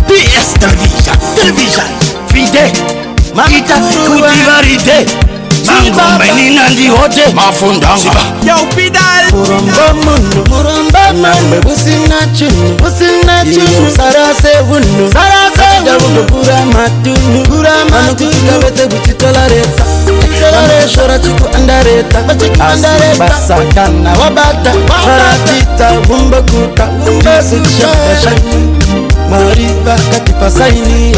PS television fide Magita kudivaride Mangombe ninandi hote mafundanga Yo Fidal Muramba munu Busina chunu Sarase vunu Jabundo pura matunu Anukutika vete buchitolareta Shora chiku andareta Basakana wabata Maratita vumbakuta Sisha Mariba katipa saini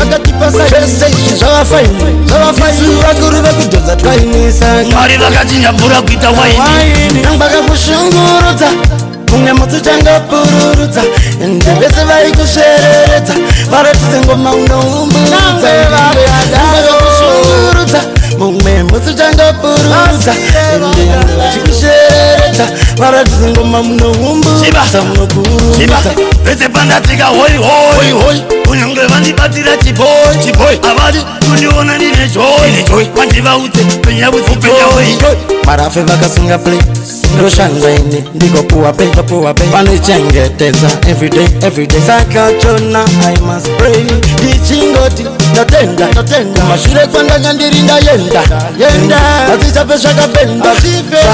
Chese shawa faini Kisura kuruba kujoza twaini saka Mariba katinya pura kuita waini Nambaka kushunguruza Kunge mutu changa pururuza Ndebese vai kusherereta Maratuze ngoma unaumburuza Nambaka kushunguruza Munge mutu changa pururuza Ndebese kusherereta Maratuze ngoma unaumburuza Unakururuza Vete pandatika hoi hoi Unyonge vandi batira chipoi Abadi uniona nine joy Wandiva ute penya joy Marafe vaka singa play Roshanzaini Ndiko puwa pay Panichengeteza everyday Saka chona I must pray Dichingoti Notenda Kumashire kwanga ngandirinda yenda Azisa pesha kapenda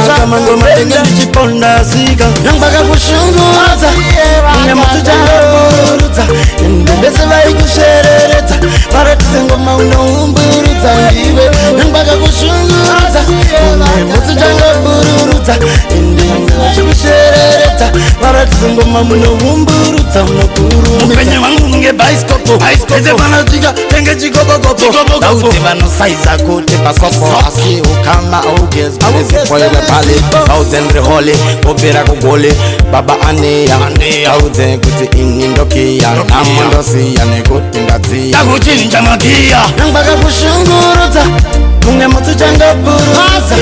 Saka mango matenge nichiponda sika Nambaka kushunguza Unge matujanga buruza Ndembese vai kusherereta Paratuze ngoma unaumburuza Ndiwe Nambaka kushunguza Unge matujanga buruza Ndembese kusherereta Paratuze ngoma unaumburuza Unakururuza Mpenye wangu nge baiskopo Eze panatika tenge chikobokopo Dauti vano saiza kote pasopo Asi ukama augez Nezi poile pale Dauten rehole Opera kugole Baba aneya Dauten kuti inindokia Namondosi ya nekuti ndazia Dakuti njamakia Nambaka kushunguruza Munge mutu changa buruza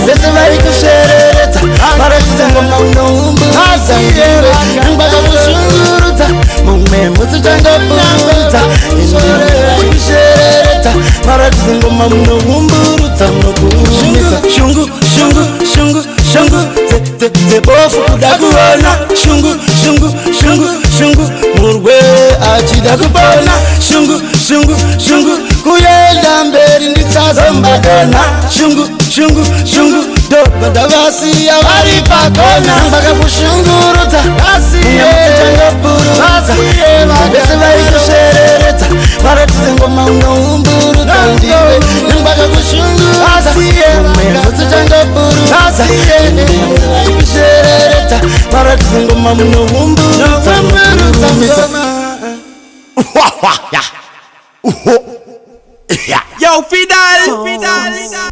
Ndeze vai kusherereta Paratuze ngoma unaumburuza Nambaka kushunguruza Munge mutu changa buruza Ndeze kusherereta Paratuze ngoma unaumburuza Shungu Zebofu kudakuona Shungu Murwe achida kupona Shungu Kuyenda mberi nditsazo mbadona Shungu Dogo davasi ya wari pakona Mbaka kushunguruza Nyamutanga puruza Mbese vai kusherereta Paratuze ngoma unaumburuza Ndiwe Mbaka kushunguruza Nyamutanga puruza Kusherereta Paratuze ngoma unaumburuza Yo Fidal